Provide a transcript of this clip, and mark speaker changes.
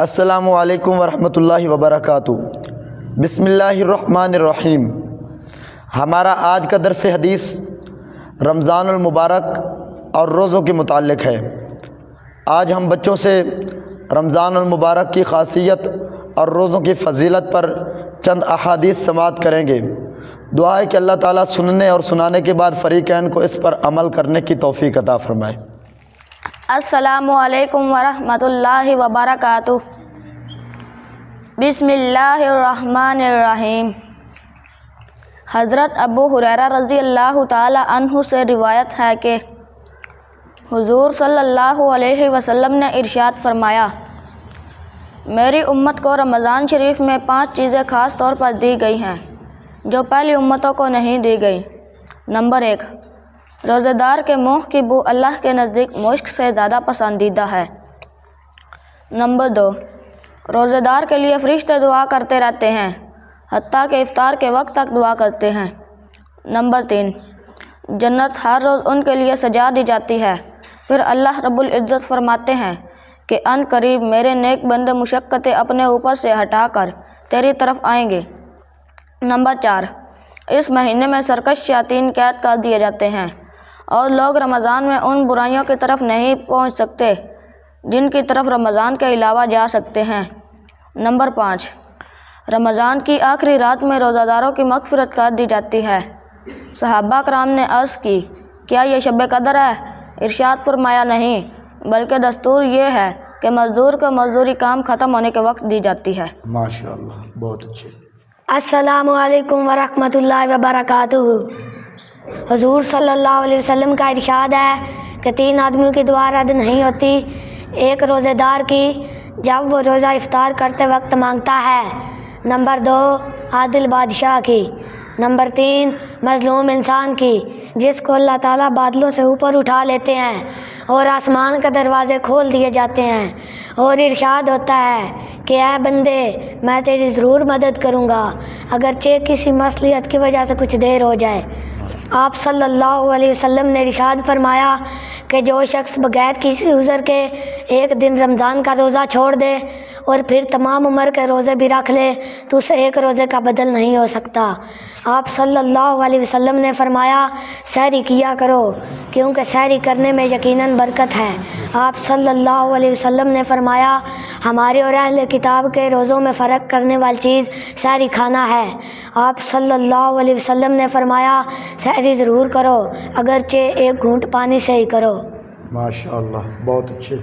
Speaker 1: السلام علیکم ورحمۃ اللہ وبرکاتہ۔ بسم اللہ الرحمن الرحیم۔ ہمارا آج کا درس حدیث رمضان المبارک اور روزوں کے متعلق ہے۔ آج ہم بچوں سے رمضان المبارک کی خاصیت اور روزوں کی فضیلت پر چند احادیث سماعت کریں گے۔ دعا ہے کہ اللہ تعالیٰ سننے اور سنانے کے بعد فریقین کو اس پر عمل کرنے کی توفیق عطا فرمائے۔
Speaker 2: السلام علیکم ورحمۃ اللہ وبرکاتہ۔ بسم اللہ الرحمن الرحیم۔ حضرت ابو ہریرہ رضی اللہ تعالی عنہ سے روایت ہے کہ حضور صلی اللہ علیہ وسلم نے ارشاد فرمایا، میری امت کو رمضان شریف میں 5 چیزیں خاص طور پر دی گئی ہیں جو پہلی امتوں کو نہیں دی گئی۔ نمبر 1، روزہ دار کے منہ کی بو اللہ کے نزدیک مشک سے زیادہ پسندیدہ ہے۔ نمبر 2، روزہ دار کے لیے فرشتے دعا کرتے رہتے ہیں حتیٰ کہ افطار کے وقت تک دعا کرتے ہیں۔ نمبر 3، جنت ہر روز ان کے لیے سجا دی جاتی ہے، پھر اللہ رب العزت فرماتے ہیں کہ ان قریب میرے نیک بندے مشقتیں اپنے اوپر سے ہٹا کر تیری طرف آئیں گے۔ نمبر 4، اس مہینے میں سرکش شیاطین قید کر دیے جاتے ہیں اور لوگ رمضان میں ان برائیوں کی طرف نہیں پہنچ سکتے جن کی طرف رمضان کے علاوہ جا سکتے ہیں۔ نمبر 5، رمضان کی آخری رات میں روزہ داروں کی مغفرت کر دی جاتی ہے۔ صحابہ کرام نے عرض کی، کیا یہ شب قدر ہے؟ ارشاد فرمایا، نہیں، بلکہ دستور یہ ہے کہ مزدور کو مزدوری کام ختم ہونے کے وقت دی جاتی ہے۔
Speaker 1: ماشاءاللہ، بہت اچھے۔
Speaker 3: السلام علیکم ورحمۃ اللہ وبرکاتہ۔ حضور صلی اللہ علیہ وسلم کا ارشاد ہے کہ 3 آدمیوں کی دعا رد نہیں ہوتی۔ ایک روزے دار کی جب وہ روزہ افطار کرتے وقت مانگتا ہے۔ نمبر 2، عادل بادشاہ کی۔ نمبر 3، مظلوم انسان کی جس کو اللہ تعالیٰ بادلوں سے اوپر اٹھا لیتے ہیں اور آسمان کے دروازے کھول دیے جاتے ہیں اور ارشاد ہوتا ہے کہ اے بندے، میں تیری ضرور مدد کروں گا اگرچہ کسی مصلحت کی وجہ سے کچھ دیر ہو جائے۔ آپ صلی اللہ علیہ وسلم نے ارشاد فرمایا کہ جو شخص بغیر کسی عذر کے ایک دن رمضان کا روزہ چھوڑ دے اور پھر تمام عمر کے روزے بھی رکھ لے تو اسے ایک روزے کا بدل نہیں ہو سکتا۔ آپ صلی اللہ علیہ وسلم نے فرمایا، سحری کیا کرو کیونکہ سحری کرنے میں یقیناً برکت ہے۔ آپ صلی اللہ علیہ وسلم نے فرمایا، ہمارے اور اہل کتاب کے روزوں میں فرق کرنے والی چیز سحری کھانا ہے۔ آپ صلی اللہ علیہ وسلم نے فرمایا، سحری ضرور کرو اگرچہ ایک گھونٹ پانی سے ہی کرو۔
Speaker 1: ماشاءاللہ، بہت اچھے۔